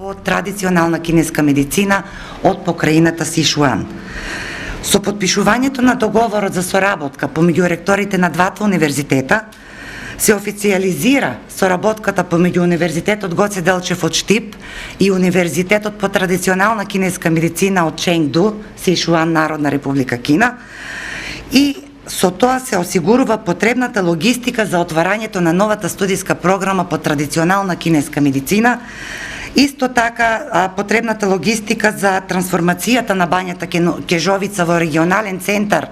по традиционална кинеска медицина од покраината Сишуан. Со подпишувањето на договорот за соработка помеѓу ректорите на двата универзитета, се официализира соработката помеѓу Универзитетот Гоце Делчев од Штип и Универзитетот по традиционална кинеска медицина од Ченгду, Сишуан, Народна република Кина, и со тоа се осигурува потребната логистика за отварањето на новата студиска програма по традиционална кинеска медицина. Исто така, потребната логистика за трансформацијата на бањата Кежовица во регионален центар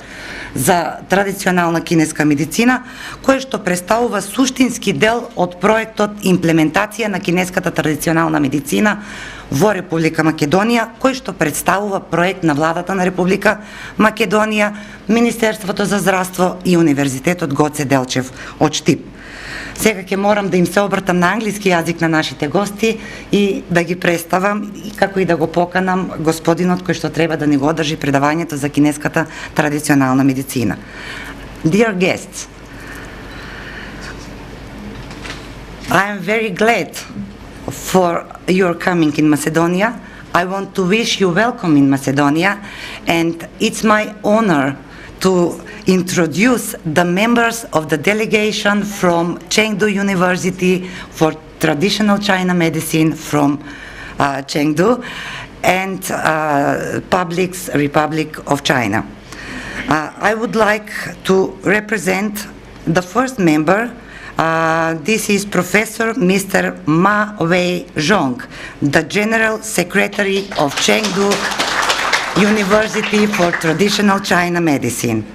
за традиционална кинеска медицина, кој што представува суштински дел од проектот имплементација на кинеската традиционална медицина во Република Македонија, кој што представува проект на владата на Република Македонија, Министерството за здравство и Универзитетот Гоце Делчев од Штип. Сега ќе морам да им се обртам на англиски јазик на нашите гости и да ги представам, и како и да го поканам господинот кој што треба да ни го одржи предавањето за кинеската традиционална медицина. Dear guests, I am very glad for your coming in Macedonia. I want to wish you welcome in Macedonia, and it's my honor to introduce the members of the delegation from Chengdu University for Traditional China Medicine from Chengdu and Republic of China. I would like to represent the first member. This is Professor Mr. Ma Wei Zhong, the General Secretary of Chengdu University for Traditional China Medicine.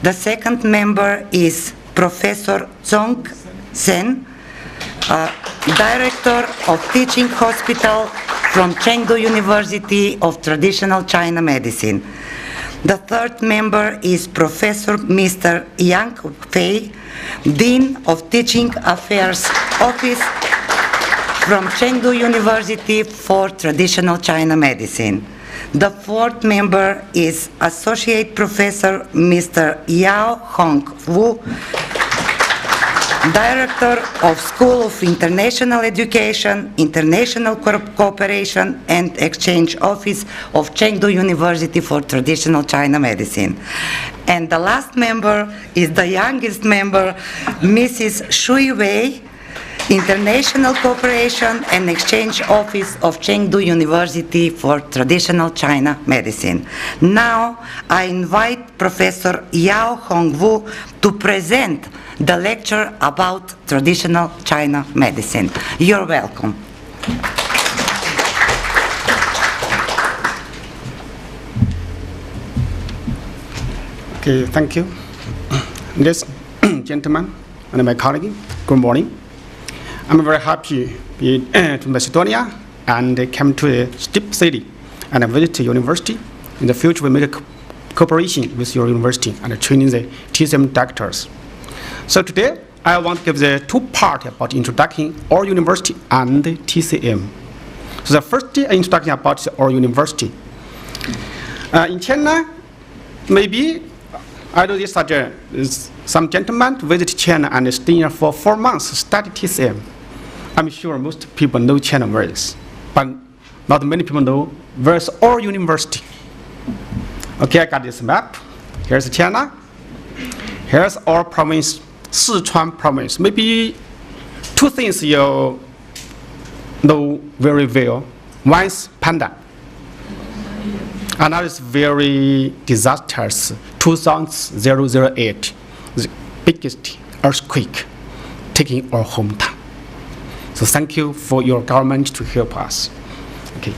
The second member is Professor Zhong Sen, Director of Teaching Hospital from Chengdu University of Traditional China Medicine. The third member is Professor Mr. Yang Fei, Dean of Teaching Affairs Office from Chengdu University for Traditional China Medicine. The fourth member is Associate Professor Mr. Yao Hong Wu, Director of School of International Education, International Cooperation and Exchange Office of Chengdu University for Traditional China Medicine. And the last member is the youngest member, Mrs. Shui Wei, International Cooperation and Exchange Office of Chengdu University for Traditional China Medicine. Now, I invite Professor Yao Hongwu to present the lecture about traditional China medicine. You're welcome. Okay, thank you. Ladies and gentlemen, and my colleague, good morning. I'm very happy to be to Macedonia and come to a Stip city and visit the university. In the future, we make a cooperation with your university and training the TCM doctors. So today, I want to give the two parts about introducing our university and the TCM. So the first introduction about our university. In China, maybe I know this is some gentlemen visit China and stay here for 4 months, study TCM. I'm sure most people know China very well, but not many people know where's our university. Okay, I got this map. Here's China. Here's our province, Sichuan province. Maybe two things you know very well. One is panda. Another is very disastrous, 2008, the biggest earthquake taking our hometown. So thank you for your government to help us. Okay.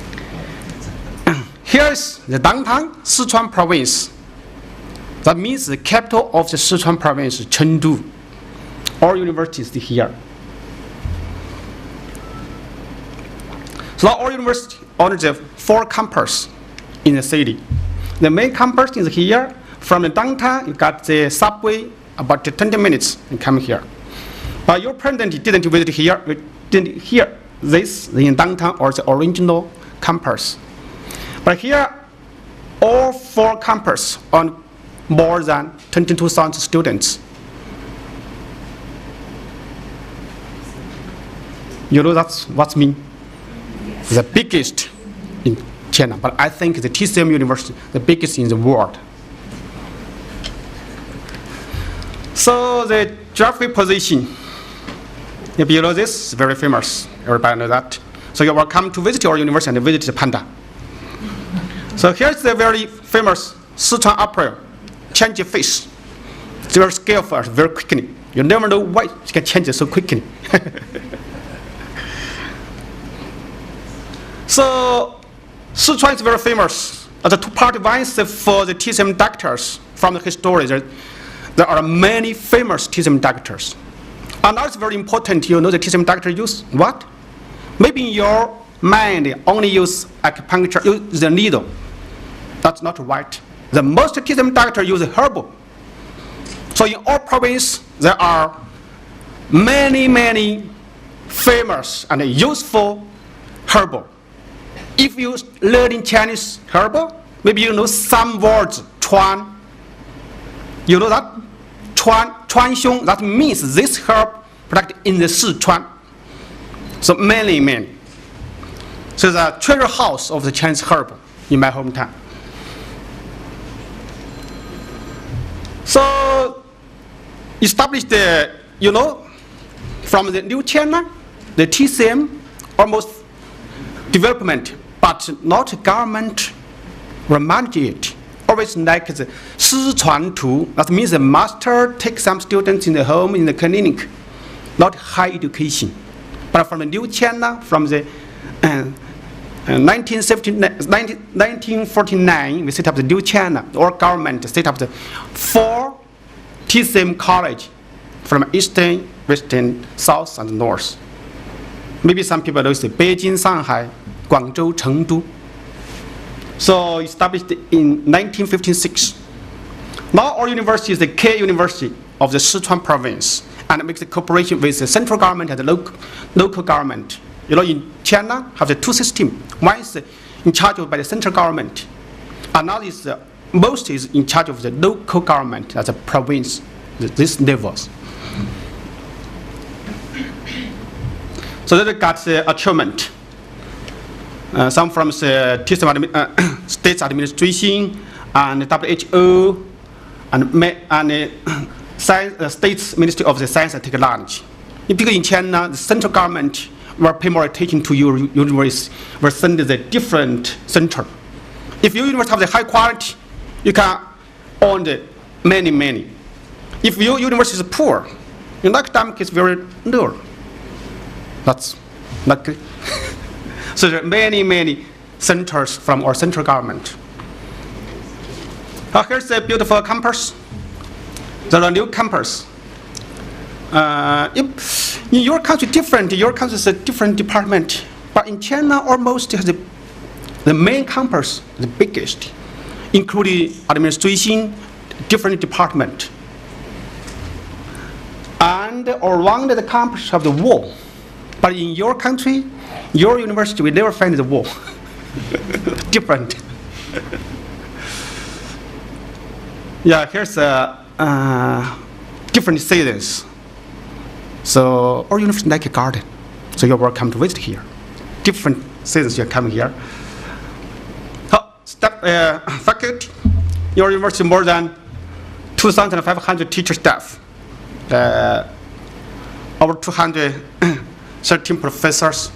Here's the downtown Sichuan province. That means the capital of the Sichuan province, Chengdu. Our university is here. So our university owns the 4 campuses in the city. The main campus is here. From the downtown, you got the subway about 20 minutes and come here. But your president didn't visit here. We didn't hear this in downtown or the original campus. But here, all 4 campuses on more than 22,000 students. You know that's what mean? the biggest in China, but I think the TCM University, the biggest in the world. So the geographic position below this is very famous. Everybody knows that. So you're welcome to visit our university and visit the panda. So here's the very famous Sichuan opera, change face. It's very skillful, very quickly. You never know why she can change it so quickly. So Sichuan is very famous as a two-part device for the TCM doctors. From the history, there are many famous TCM doctors. And now it's very important, you know, the TCM doctor use what? Maybe in your mind only use acupuncture, use the needle. That's not right. The most TCM doctor use herbal. So in all provinces, there are many famous and useful herbal. If you learn in Chinese herbal, maybe you know some words, chuan. You know that? Chuan xiong, that means this herb practiced in the Sichuan. So many. So the treasure house of the Chinese herb in my hometown. So established the, you know, from the new China, the TCM almost development, but not government will manage it. Always like the 师传徒, that means the master takes some students in the home, in the clinic, not high education. But from the new China, from the 1949, we set up the new China, or government set up the 4 TCM college from Eastern, Western, South, and North. Maybe some people know the Beijing, Shanghai, Guangzhou, Chengdu. So established in 1956. Now our university is the K University of the Sichuan province, and it makes a cooperation with the central government and the local government. You know, in China, have the 2 systems. One is in charge of by the central government. Another is most is in charge of the local government as a province, these levels. So that got the achievement. Some from the state administration and WHO and State's Ministry of the Science and Technology. Because in China, the central government will pay more attention to your university, will send the different center. If your university have the high quality, you can own the many. If your university is poor, your academic is very low. That's not good. So there are many centers from our central government. Here's a beautiful campus. There are new campus. In your country different, your country is a different department. But in China, almost has the main campus, the biggest, including administration, different department. And around the campus have the wall. But in your country, your university will never find the wall. Different. Yeah, here's different seasons. So our university is like a garden. So you're welcome to visit here. Different seasons you're coming here. Faculty, your university more than 2,500 teacher staff. Over 213 professors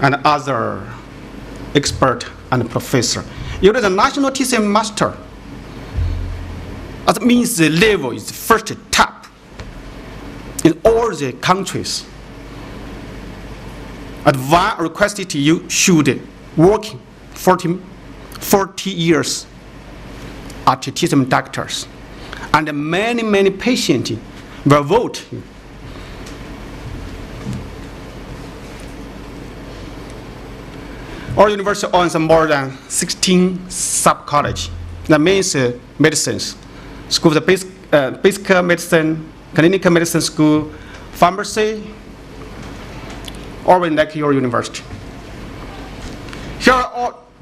and other expert and professor. You know the national TCM master. That means the level is the first top in all the countries. Advance requested you should work 40 years at TCM doctors, and many patients will vote. Our university owns more than 16 sub-colleges. That means medicines, school of the basic medicine, clinical medicine school, pharmacy, or like your university. Here,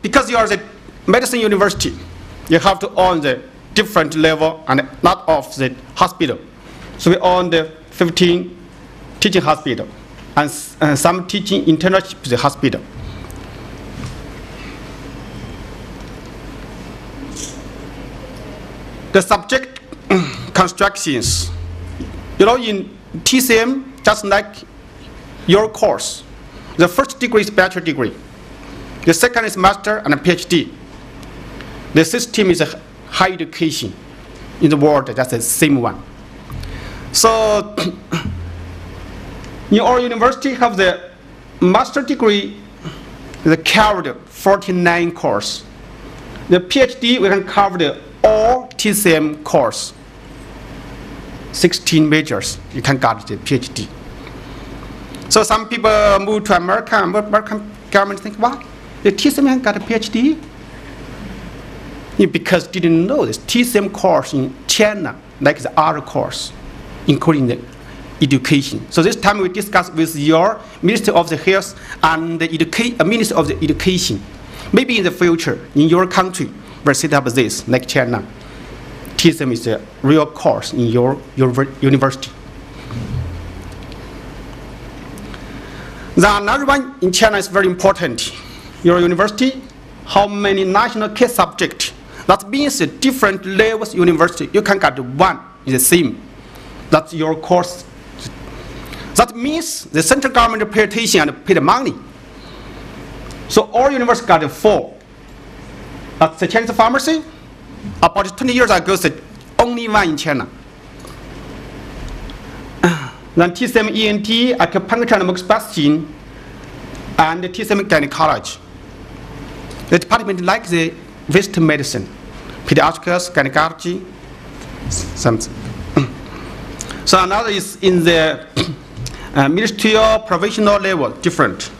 because you are the medicine university, you have to own the different level and not of the hospital. So we own the 15 teaching hospital. and some teaching internship to the hospital. The subject constructions, in TCM, just like your course, the first degree is bachelor degree, the second is master and a PhD. The system is a higher education in the world, that's the same one. So in our university have the master degree, the covered 49 course. The PhD, we can cover the all TCM course, 16 majors, you can get the PhD. So some people move to America, and American government think, what? The TCM got a PhD? Because didn't know this TCM course in China, like the other course, including the education. So this time we discuss with your Minister of the Health and the Minister of the Education. Maybe in the future, in your country, we'll set up this, like China. TCM is a real course in your university. The another one in China is very important. Your university, how many national key subjects? That means different levels university. You can get one is the same. That's your course. That means the central government pay attention and pay the money. So all universities got 4. That's the Chinese pharmacy. About 20 years ago, it's only one in China. Then TCM ENT, acupuncture and moxibustion, and the TCM gynecology. The department like the Western medicine, pediatrics, gynecology, something. So another is in the ministerial provisional level, different.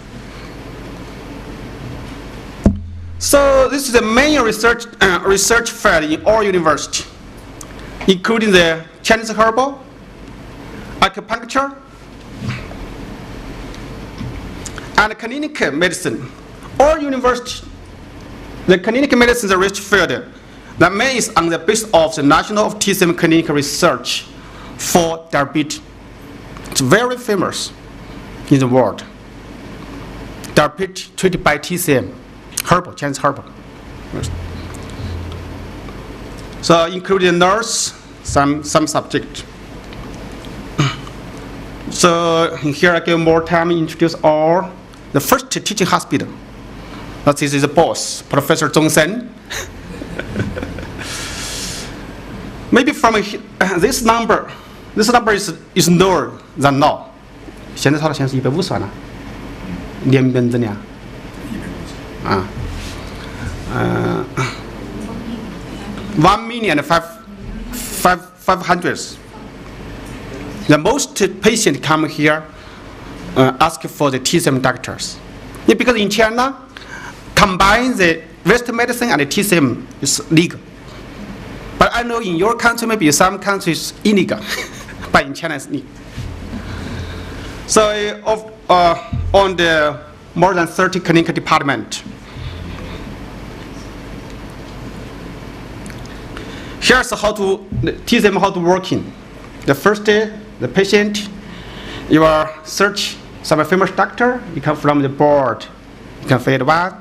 So this is the main research field in our university, including the Chinese herbal, acupuncture, and clinical medicine. Our university, the clinical medicine is a research field. The main is on the basis of the National TCM Clinical Research for diabetes. It's very famous in the world. Diabetes treated by TCM, herbal, Chinese herbal. So including nurse, some subject. So here I give more time to introduce the first teaching hospital. That is the boss, Professor Zhongsen. Maybe from this number is lower than now. 现在它的现在是150万了，年本质量1,500,000. The most patients come here ask for the TCM doctors. Because in China, combine the Western medicine and the TCM is legal. But I know in your country, maybe some countries illegal, but in China it's legal. So on the more than 30 clinical department. Here's how to teach them how to working. The first day, the patient, you are search some famous doctor, you come from the board, you can find one.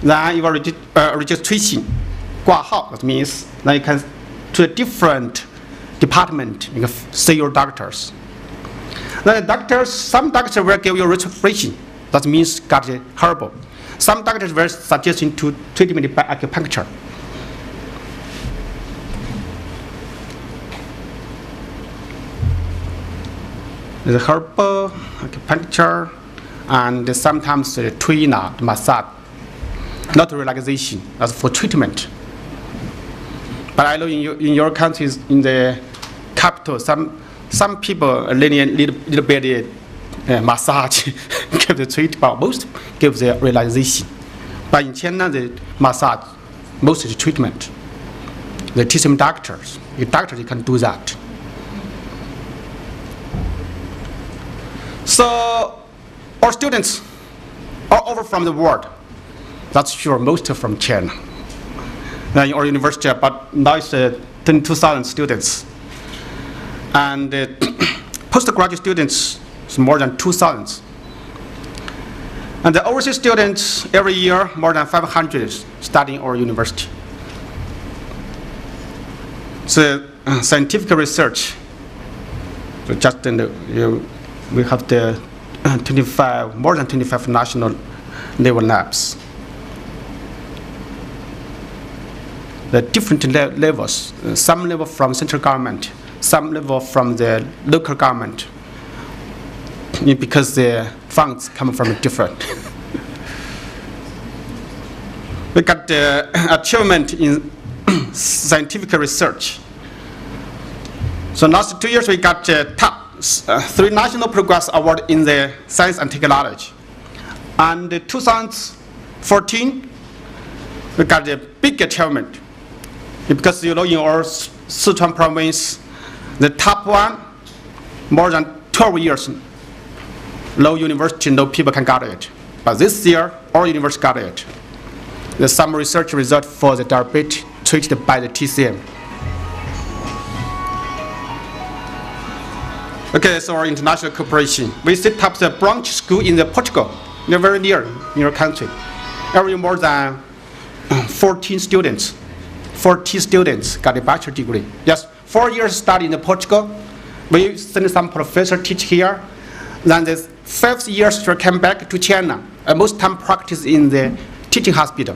Then you are registration, 挂号, that means then you can to a different department, you can see your doctors. Then the doctors, some doctors will give you registration, that means got the herbal. Some doctors will suggest to treatment by acupuncture. The herbal, acupuncture, and sometimes the tuina, the massage, not relaxation, that's for treatment. But I know in your countries, in the capital, some people learning a little bit massage, give the treatment, but most give the relaxation. But in China, the massage, most of the treatment. The TCM doctors, you can do that. So our students are over from the world. That's sure, most from China. In our university, but now it's 22,000 students. And postgraduate students is more than 2,000. And the overseas students, every year, more than 500 studying our university. So scientific research, so just in the, we have the more than 25 national level labs. The different levels, some level from central government, some level from the local government, because the funds come from different. We got the achievement in scientific research. So last 2 years we got top 3 national progress award in the science and technology. And 2014 we got a big achievement because in our Sichuan province, the top one, more than 12 years, no university, no people can get it. But this year, our university got it. There's some research result for the diabetes treated by the TCM. Okay, so our international cooperation. We set up the branch school in Portugal. They're very near in your country. Every more than 40 students got a bachelor degree. Just 4 years study in Portugal. We send some professor teach here. Then the 5th year they come back to China. Most time practice in the teaching hospital.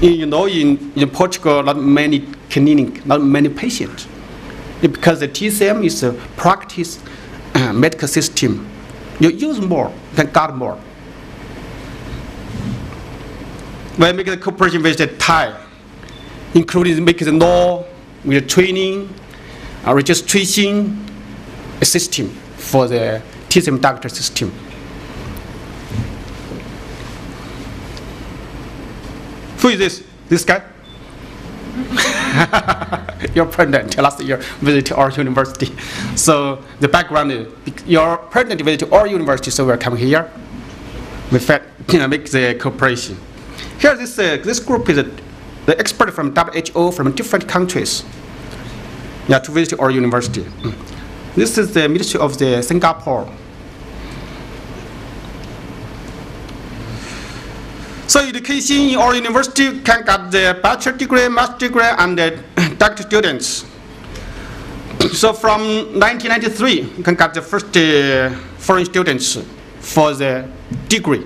In Portugal, not many clinic, not many patients. Because the TCM is a practice medical system. You use more, you can get more. We make the cooperation with the Thai, including making the law, with the training, registration system for the TCM doctor system. Who is this? This guy? Your president last year visited our university. So the background is your president visited our university, so we're coming here. We make the cooperation. Here, this group is the expert from WHO from different countries. Yeah, to visit our university. This is the Ministry of the Singapore. So education in our university can get the bachelor degree, master degree, and the doctor students. So from 1993, you can get the first foreign students for the degree.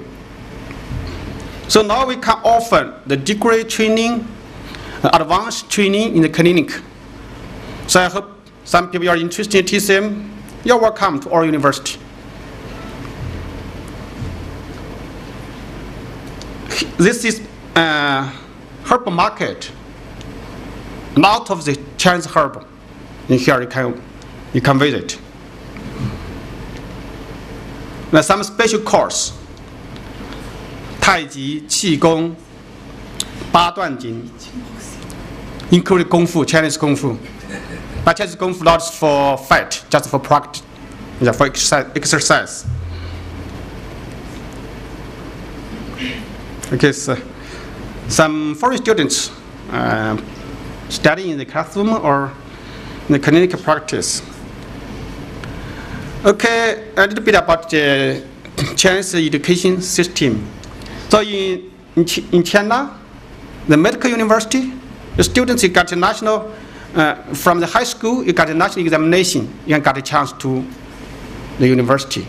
So now we can offer the degree training, advanced training in the clinic. So I hope some people are interested in TCM. You're welcome to our university. This is herb market. A lot of the Chinese herb. In here you can visit. Now some special course. 太极、气功、八段锦 including 功夫 Chinese 功夫 but Chinese 功夫 not for fight, just for practice, for exercise. Okay, so some foreign students studying in the classroom or in the clinical practice. Okay, a little bit about the Chinese education system. So in China, the medical university, the students, you got a national, from the high school, you got a national examination, you can get a chance to the university.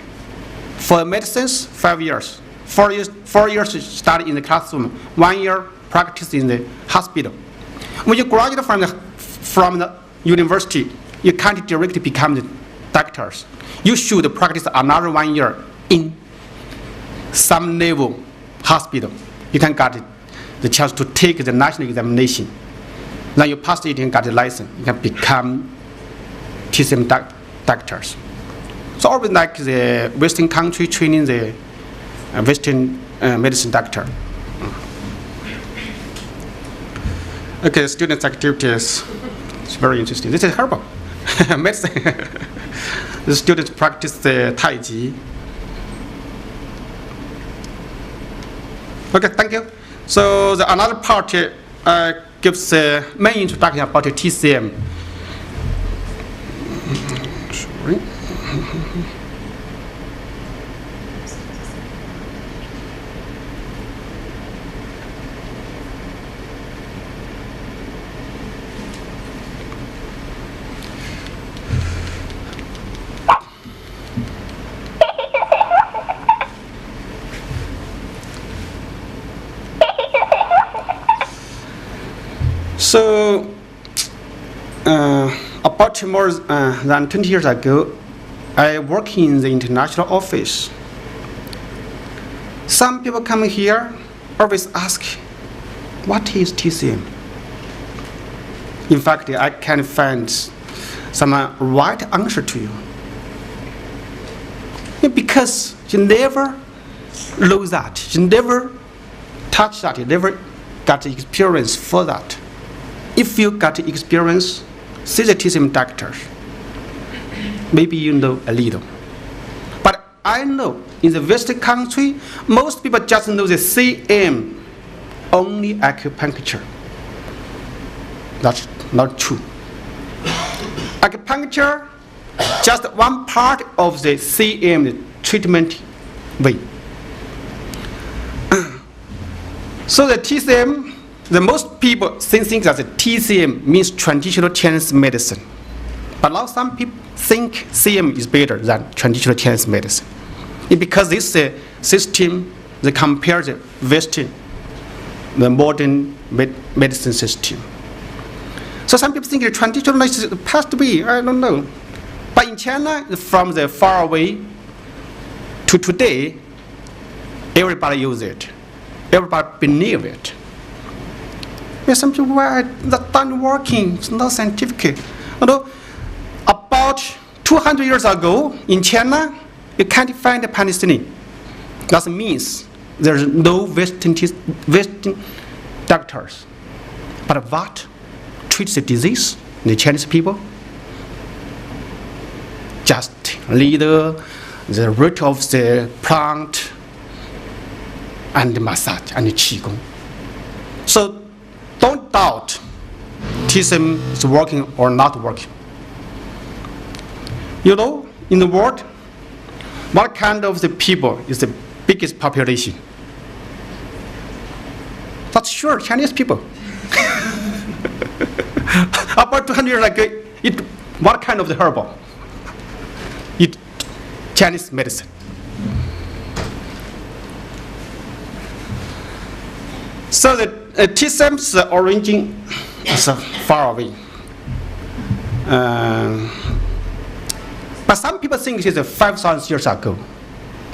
For medicines, 5 years. 4 years study in the classroom, 1 year practice in the hospital. When you graduate from the university, you can't directly become the doctors. You should practice another 1 year in some level hospital. You can get the chance to take the national examination. Then you pass it and get a license. You can become TCM doctors. So always like the Western country training the Western medicine doctor. Okay, students' activities. It's very interesting. This is herbal medicine. The students practice the Tai Chi. Okay, thank you. So the another part gives the main introduction about the TCM. Sorry. So, about more than 20 years ago, I work in the international office. Some people come here always ask, what is TCM? In fact, I can find some right answer to you. Because you never know that, you never touch that, you never got experience for that. If you got experience, see the TCM doctor. Maybe you know a little. But I know in the Western country, most people just know the CM, only acupuncture. That's not true. Acupuncture, just one part of the CM treatment way. So the TCM, the most people think that the TCM means traditional Chinese medicine. But now some people think CM is better than traditional Chinese medicine. It's because this system, they compare the Western, the modern medicine system. So some people think the traditional medicine passed away, I don't know. But in China, from the far away to today, everybody uses it. Everybody believe it. There's some people why that not working, it's not scientific. Although about 200 years ago in China, you can't find a penicillin. That means there's no Western doctors. But what treats the disease in the Chinese people? Just leader, the root of the plant, and the massage and the qigong. So don't doubt TCM is working or not working. You know, in the world, what kind of the people is the biggest population? That's sure Chinese people. About 200 years ago, what kind of the herbal? Chinese medicine. So the TCM's origin is far away. But some people think it is 5,000 years ago.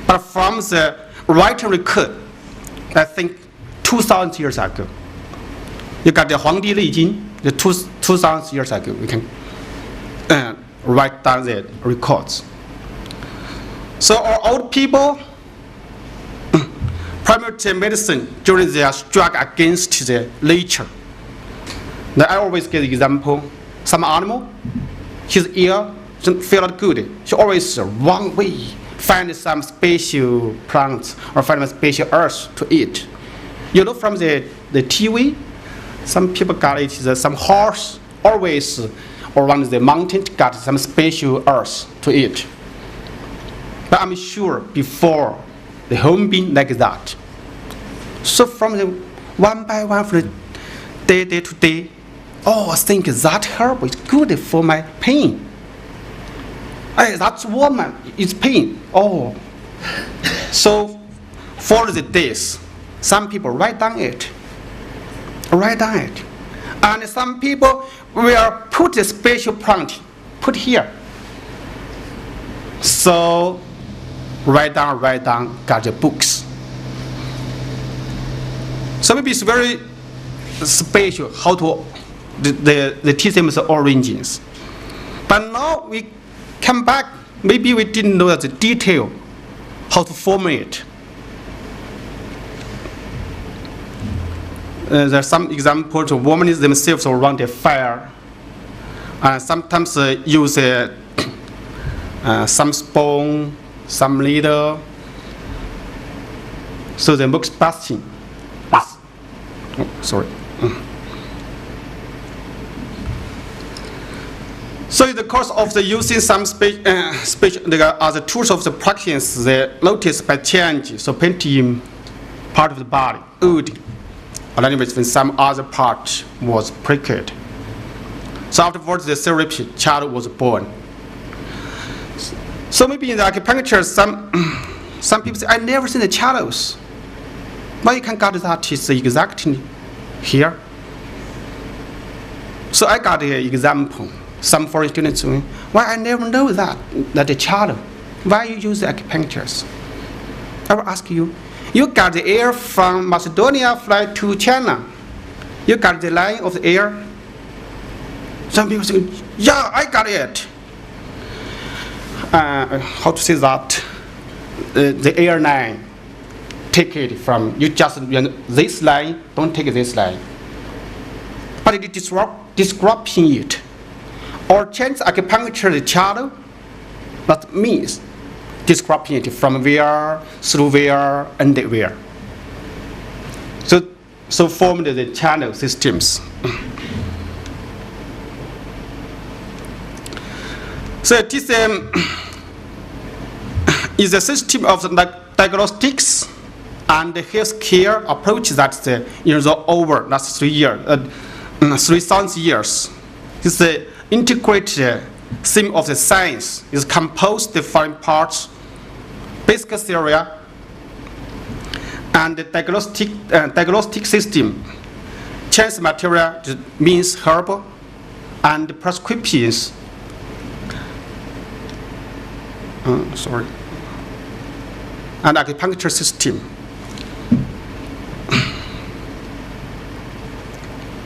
But from the written record, I think 2,000 years ago. You got the Huangdi Li Jin, the 2,000 years ago. We can write down the records. So our old people, primary medicine during their struggle against the nature. Now I always give the example, some animal, his ear felt good. He always wrong way, find some special plants or find some special earth to eat. You know from the TV, some people got it, some horse always around the mountain got some special earth to eat. But I'm sure before the home been like that. So from the one by one, from the day to day, I think that herb is good for my pain. That's woman, it's pain. So for the days, some people write down it. And some people will put a special plant, put here. So write down, got the books. So maybe it's very special how to the TCM's origins. But now we come back, maybe we didn't know the detail how to form it. There's some examples of women themselves around a fire, and sometimes use some spoon, some needle, so the milk busting. Sorry. So in the course of the using some speech, the tools of the practice, they notice by change, so painting part of the body, wood, and then when some other part was pricked. So afterwards, the therapy child was born. So maybe in the acupuncture, some people say, I never seen the channels. But you can get that is exactly here. So I got an example. Some foreign students say, why I never know that the child, why you use the acupunctures? I will ask you, you got the air from Macedonia fly to China. You got the line of the air. Some people say, yeah, I got it. How to say that? The airline take it from, you just, this line, don't take this line. But it is disrupting it. Or change acupuncture the channel, that means disrupting it from where, through where, and where. So formed the channel systems. So TCM is a system of diagnostics and healthcare approach that's over last 3,000 years. It's the integrated theme of the science is composed of foreign parts, basic theory, and the diagnostic system. Change material means herbal, and prescriptions. And acupuncture system.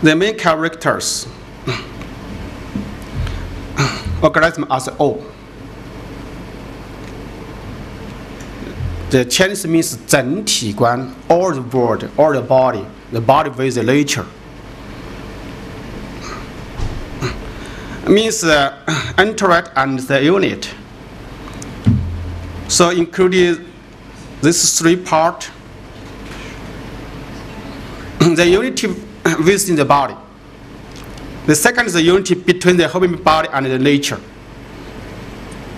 The main characters. Organism as a whole. The Chinese means 整体观, all the world, all the body with the nature. Means interact and the unit. So including these three parts, the unity within the body. The second is the unity between the human body and the nature.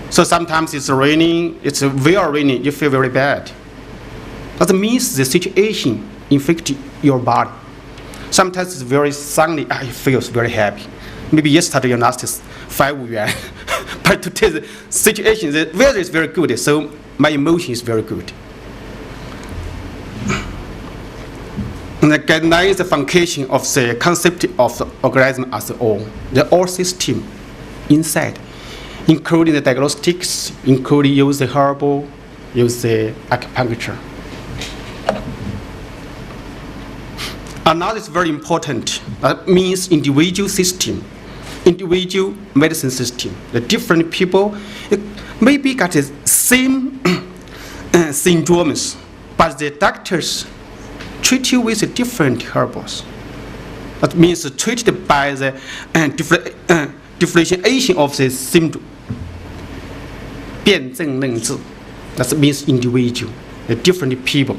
So sometimes it's raining, it's very rainy, you feel very bad. That means the situation infects your body. Sometimes it's very sunny, you feel very happy. Maybe yesterday you lost 5 yuan. But today the situation, the weather is very good, so my emotion is very good. And the guideline is the function of the concept of the organism as a whole, the whole system inside, including the diagnostics, including use the herbal, use the acupuncture. Another is very important, means individual system, individual medicine system. The different people maybe got the same syndromes, but the doctors treat you with different herbals. That means treated by the differentiation of the symptom. 辩证论治. That means individual, the different people.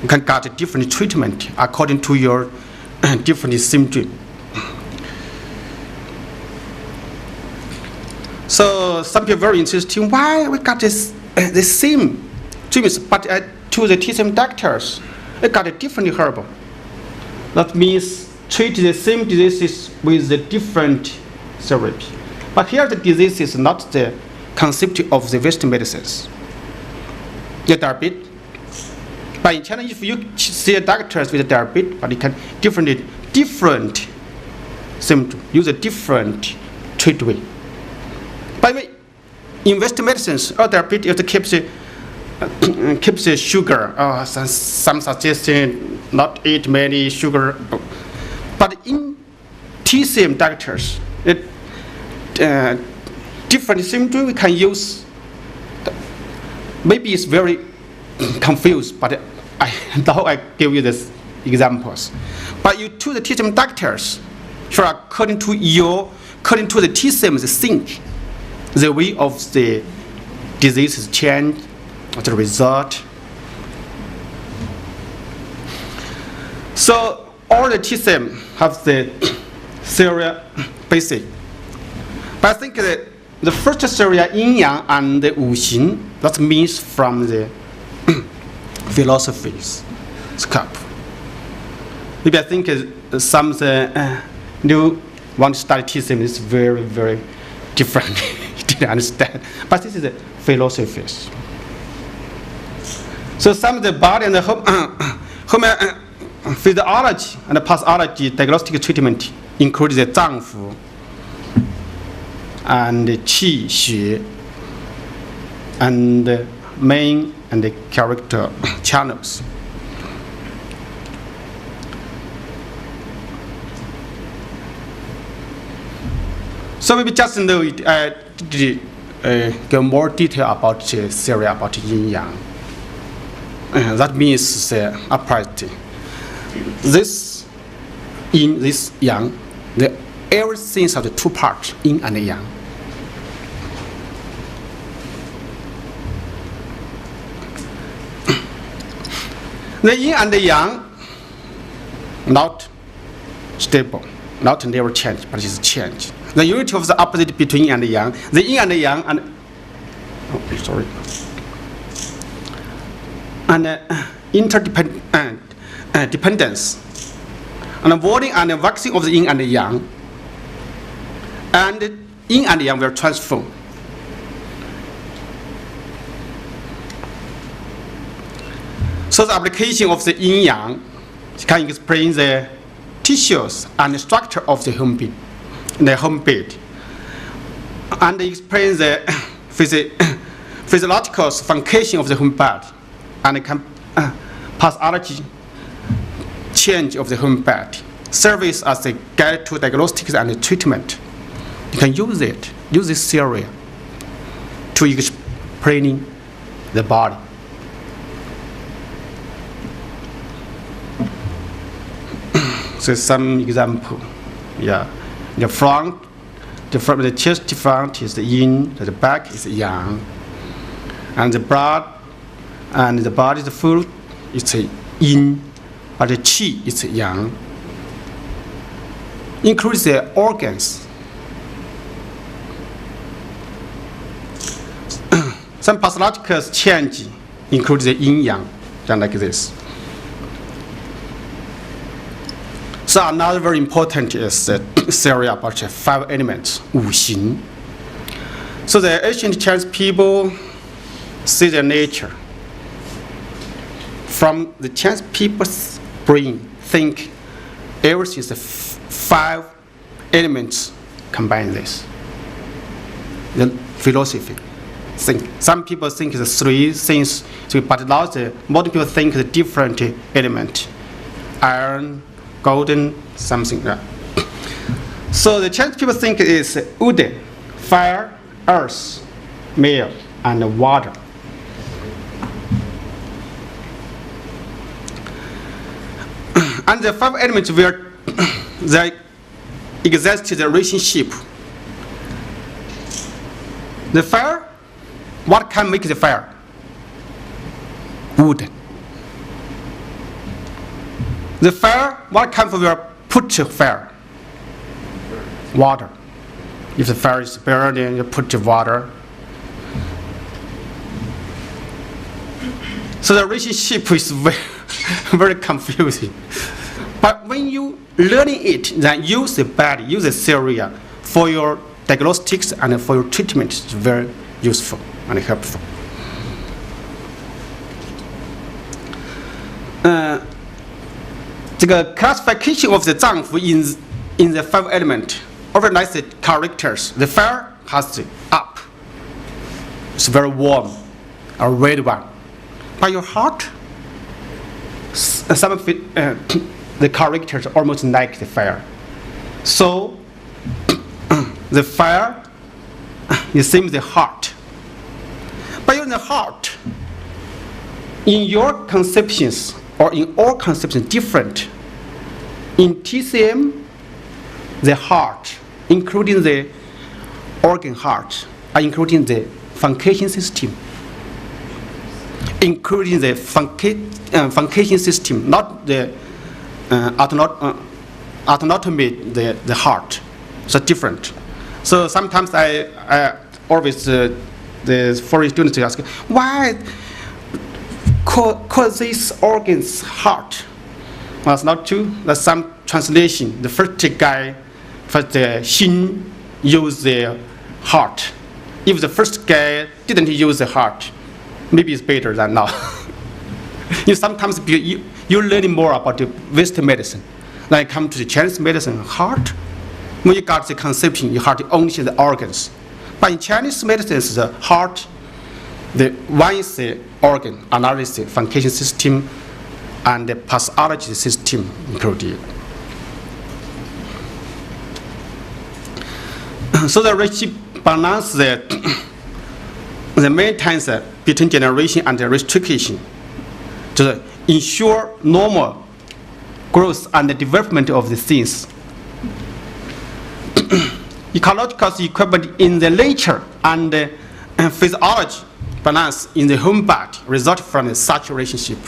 You can get a different treatment according to your different symptom. So some people are very interesting. Why we got this the same treatments, but to the TCM doctors, they got a different herbal. That means treat the same diseases with a different therapy. But here the disease is not the concept of the Western medicines. The diabetes. But in China, if you see a doctor with a diabetes, but it can different symptoms, use a different treatment. By the way, in Western medicines, diabetes keeps the sugar. Some suggestion not eat many sugar. But in TCM doctors, different symptoms we can use. Maybe it's very confused, but now I give you these examples. But you to the TCM doctors, sure, according to the TCM, think the way of the disease is changed, the result. So all the TCM have the theory basic. But I think the first theory, yin yang and the wu xing, that means from the philosophies scope. Maybe I think some new want to study TCM is very, very different. You didn't understand. But this is the philosophies. So some of the body and the physiology and pathology diagnostic treatment includes the 脏腑 and 气血 and the main and the character channels. So maybe just know it, get more detail about the theory about yin yang. That means the upright. This yin, this yang, the everything of the two parts, yin and yang. The yin and the yang, not stable, not never change, but it's change. The unity of the opposite between yin and yang, the yin and the yang, and interdependence, and avoiding and waxing of the yin and the yang, and yin and yang will transform. So the application of the yin yang can explain the tissues and the structure of the human being. The home bed, and explain the physiological function of the human body, and pathology change of the human body, service as a guide to diagnostics and treatment. You can use it, use this theory to explain the body. So some example, yeah. The front, the chest front is the yin, the back is the yang, and the blood and the body, the food is the yin, but the qi is the yang. Includes the organs. Some pathological change includes the yin yang, just like this. So another very important is the theory about the 5 elements, 五行. So the ancient Chinese people see their nature. From the Chinese people's brain, think everything is the 5 elements combine this. The philosophy think. Some people think it's 3 things, but now the modern people think the different element, iron, golden, something like that. So the Chinese people think it is wood, fire, earth, meal, and water. And the 5 elements where they exist the relationship. The fire, what can make the fire? Wood. The fire, what kind of put fire? Water. If the fire is burning, you put the water. So the relationship is very, very confusing. But when you learning it, then use the body, use the theory for your diagnostics and for your treatment. It's very useful and helpful. The classification of the 脏腑 in the 5 elements organize the characters. The fire has the up. It's very warm, a red one. But your heart, some of it, the characters almost like the fire. So the fire, it seems the heart. But in the heart, in your conceptions, or in all conceptions different. In TCM, the heart, including the organ heart, including the function system, including the function system, not the autonomy, the heart. So different. So sometimes I always, the foreign students ask, why call these organs heart? Well, it's not true. There's some translation. The first guy, first Xin used the heart. If the first guy didn't use the heart, maybe it's better than now. You sometimes you're learning more about the Western medicine. When it comes to the Chinese medicine, heart, when you got the concept, you have to only see the organs. But in Chinese medicine, it's the heart, one is the organ, another is the function system, and the pathology system included. So the relationship balance the maintenance between generation and the restriction to ensure normal growth and the development of the things. Ecological equipment in the nature and the physiology balance in the human body result from such relationship,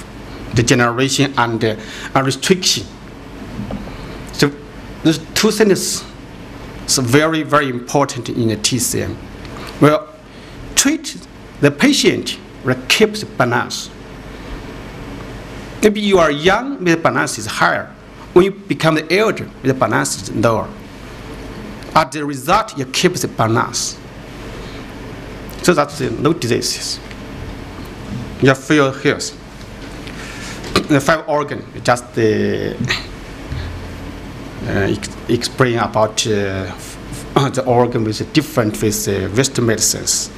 the generation and the restriction. So those two things are very, very important in the TCM. Well, treat the patient, keep the balance. Maybe you are young, the balance is higher. When you become the elder, the balance is lower. As the result, you keep the balance. So that's no diseases. You feel health. The 5 organs, just explain about the organ with different with Western medicines.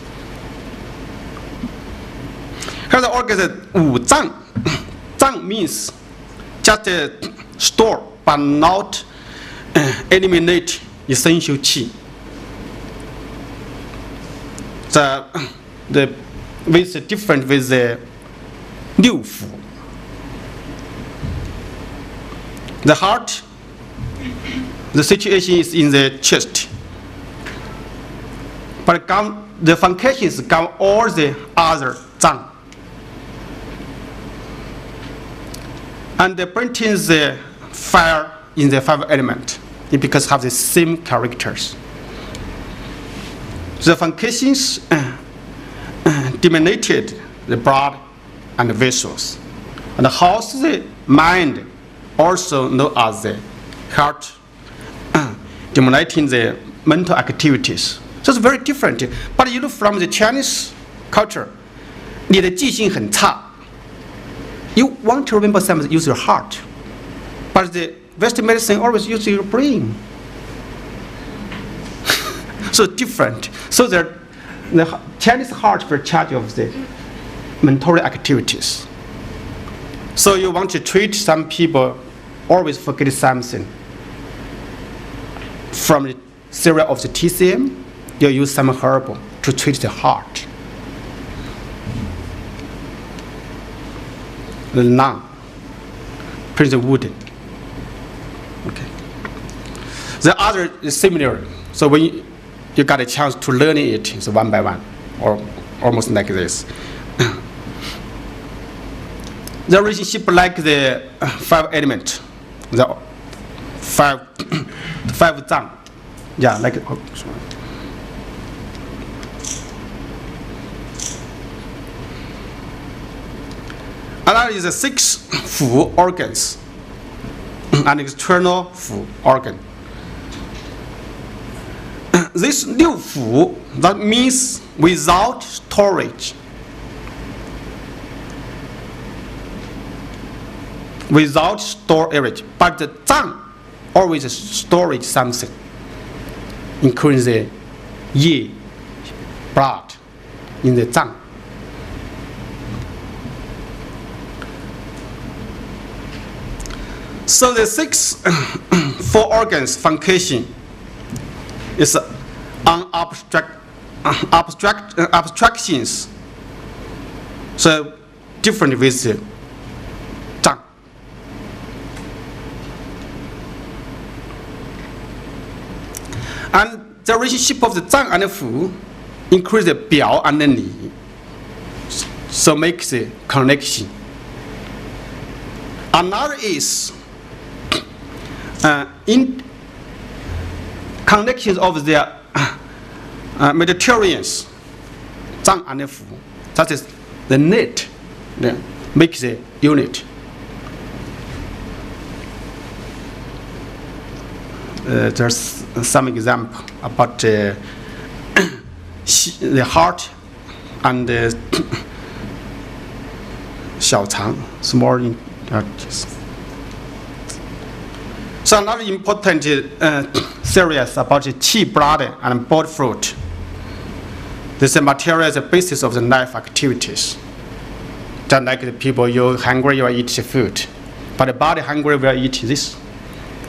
Here the organ is 五脏. 脏 means just store but not eliminate essential qi. With different with the 六腑. The heart, the situation is in the chest, but the functions come all the other 脏. And the contains the fire in the 5 elements. It because have the same characters. The functions dominated the blood and the vessels, and how's the mind, also known as the heart, dominating the mental activities. So it's very different. But you look from the Chinese culture, 你的记性很差. You want to remember something, use your heart. But the Western medicine always uses your brain. So different. So the Chinese heart for charge of the mental activities. So you want to treat some people, always forget something. From the theory of the TCM, you use some herb to treat the heart. The lung, pretty wooden. Okay. The other is similar. So when you got a chance to learn it, it's one by one, or almost like this. The relationship like the 5 elements, the 5 zang. Yeah, like. Oh, sorry. Another is the 6 fu organs, an external fu organ. This 六腑, that means without storage. Without storage. But the zang always storage something, including the yi, blood, in the zang. So the 4 organs function is on abstractions. So different with the zang. And the relationship of the zang and the fu includes the biao and the li. So makes the connection. Another is in connections of the Mediterraneans, zang and fu, that is the net, makes the unit. There's some example about the heart and the 小肠, small So another important series about the qi, blood, and body fluid. This material is the basis of the life activities. Just like the people, you're hungry, you eat the food. But the body hungry will eat this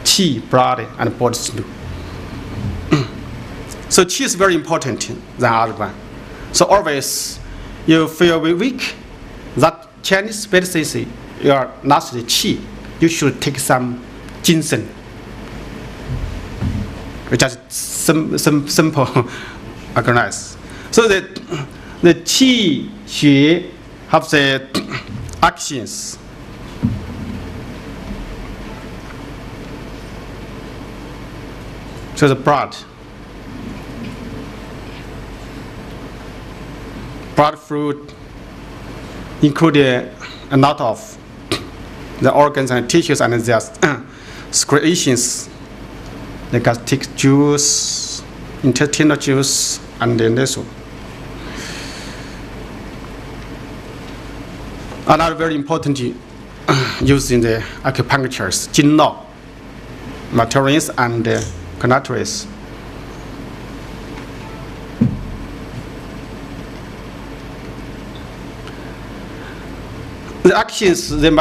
qi, blood, and body fluid. So qi is very important than other one. So always you feel weak, that Chinese medicine say you are not the qi. You should take some ginseng, which is simple organized. So the qi, xue have the actions. So the blood fluid include a lot of the organs and tissues and their secretions, the gastric juice, intestinal juice, and the nasal. Another very important use in the acupunctures, jinno, materials and connatures. The actions, the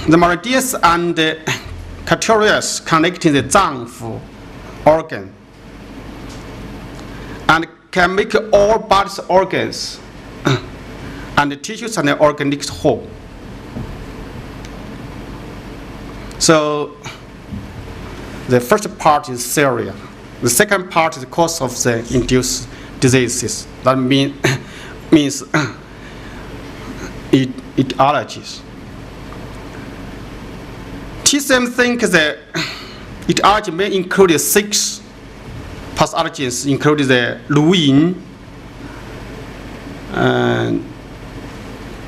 meridians and the categories connecting the zangfu organ and can make all bodies organs and the tissues and the organics whole. So the first part is cereal. The second part is the cause of the induced diseases. That means etiologies. TCM thinks that etiology may include 6 pathologies, including the ruin,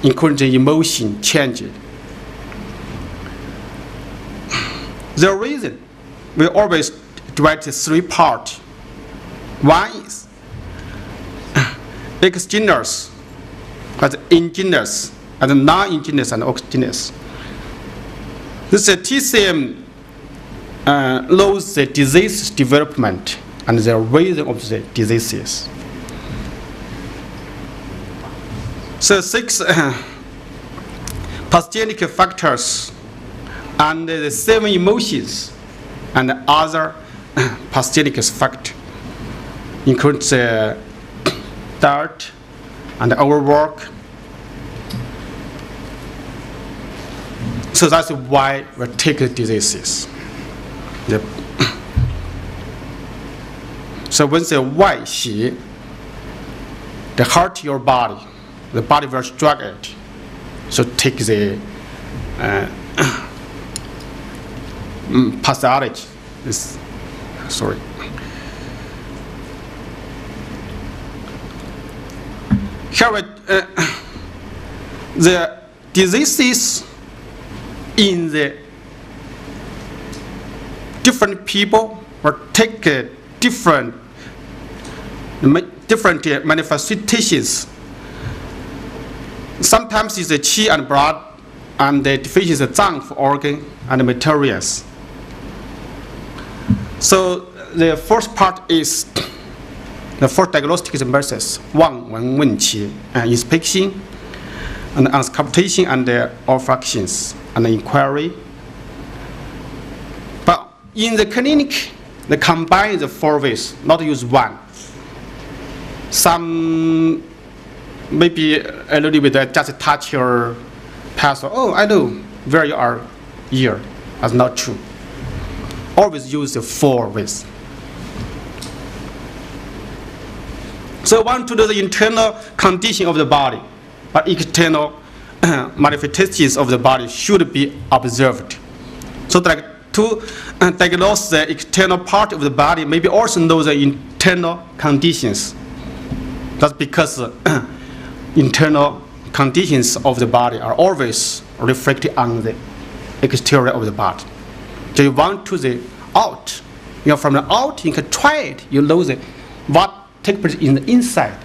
including the emotion change. The reason we always divide the 3 parts. One is exogenous, as endogenous, and non-endogenous and exogenous. This TCM knows the disease development and the reason of the diseases. So 6 pathogenic factors and the 7 emotions and other pathogenic factors include the dirt and overwork. So that's why we take the diseases. So when the why xi, the heart your body, the body will struggle it. So take the pathology. Sorry. Here the diseases in the different people will take different manifestations. Sometimes it's the qi and blood, and the deficiency of zang organ and materials. So the first part is the first diagnostic methods: Wang Wen Wen Qi, inspection, and auscultation, and the olfactions and inquiry. But in the clinic, they combine the 4 ways, not use one. Some maybe a little bit just touch your pass. Oh, I know where you are here. That's not true. Always use the 4 ways. So want to know the internal condition of the body, but external manifestations of the body should be observed. So that to diagnose the external part of the body, maybe also know the internal conditions. That's because internal conditions of the body are always reflected on the exterior of the body. So you want to the out. You know, from the out, you can try it. You know what takes place in the inside.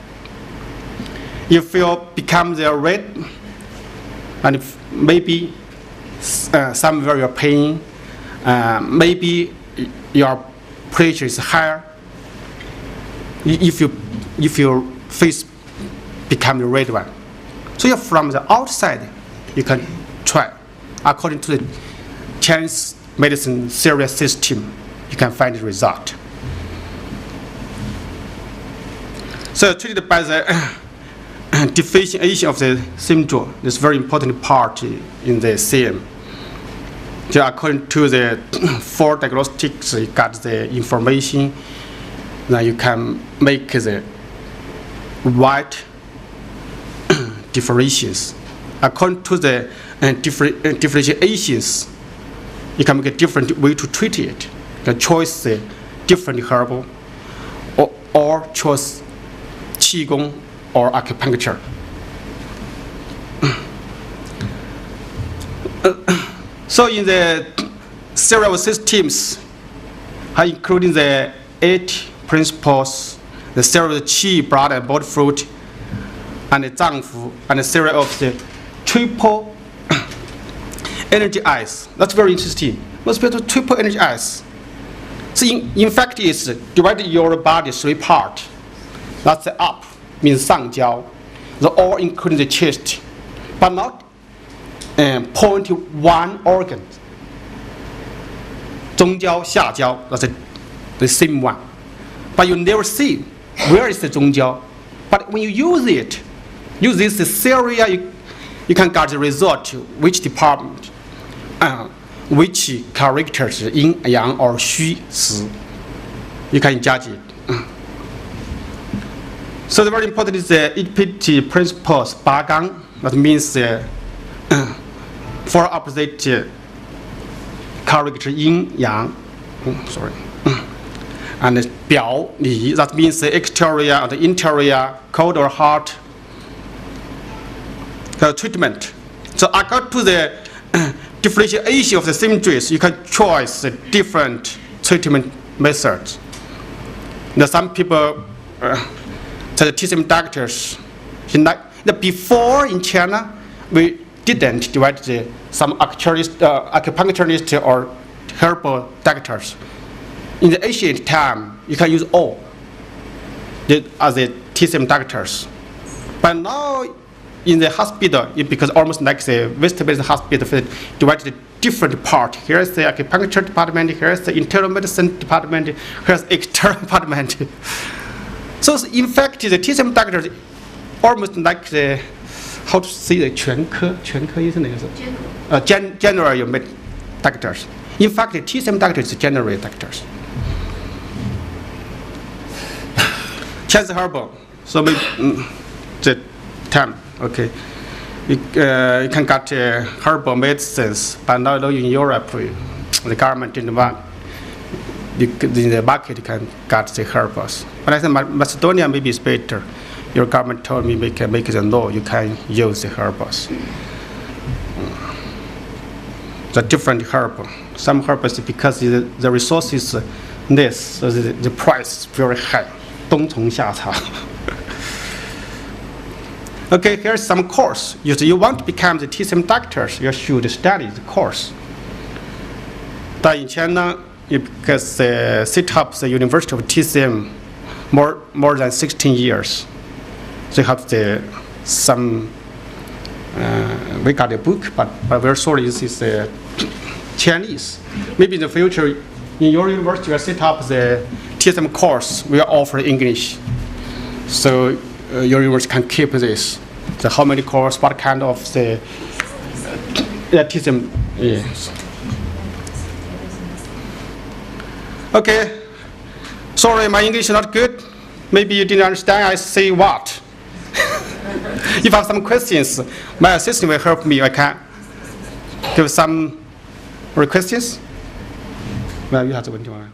If you become the red and maybe somewhere you're pain, maybe your pressure is higher. If your face become the red one, so you're from the outside, you can try. According to the Chinese medicine serious system, you can find the result. So treated by the differentiation of the symptom, this very important part in the CM. So according to the 4 diagnostics, you got the information. Now you can make the right differentiations. According to the differentiations, you can make a different way to treat it. You can choose the different herbal or choose qigong or acupuncture. So in the cerebral systems, including the 8 principles, the cerebral qi, blood and body fluid, and the zangfu, and the series of the triple energy eyes. That's very interesting. Most people triple energy eyes. So in fact, it's divided your body 3 parts. That's the up, means 上焦, the all including the chest, but not point one organ. 中焦, 下焦, that's the same one. But you never see where is the 中焦. But when you use this area, you can get the result, which department, which characters, yin, yang, or xu, si. You can judge it. So the very important is the EPT principles, 八纲, that means 4 opposite character, yin, yang, and 表里, that means the exterior and the interior, cold or hot. Treatment. So according to the differentiation of the symptoms, you can choose the different treatment methods. Now some people, the TCM doctors, before in China, we didn't divide some acupuncturist or herbal doctors. In the ancient time, you can use all as the TCM doctors. But now, in the hospital, it becomes almost like the Western medicine hospital, divided different parts. Here's the acupuncture department, here's the internal medicine department, here's the external department. So in fact, the TCM doctors almost like the, how to say the 全科 医生那个是 general doctors. In fact, the TCM doctors is general doctors. Chinese herbal. So the time. Okay, you can get herbal medicines, but now in Europe, the government didn't want. In the market, you can get the herbals. But I think Macedonia maybe is better. Your government told me we can make the law. You can use the herbals. The different herbal. Some herbals because the resources less, so the price is very high. 冬虫夏草. Okay, here's some course. If you want to become the TCM doctors, you should study the course. But in China, because set up the University of TCM more than 16 years, they have some. We got a book, but we're sorry, this is Chinese. Maybe in the future, in your university, you set up the TCM course. We offer English, so your university can keep this. So how many course, what kind of the TCM? Yes. Okay. Sorry, my English is not good. Maybe you didn't understand I say what. If you have some questions, my assistant will help me. I can give some questions. 那有啥子问题吗？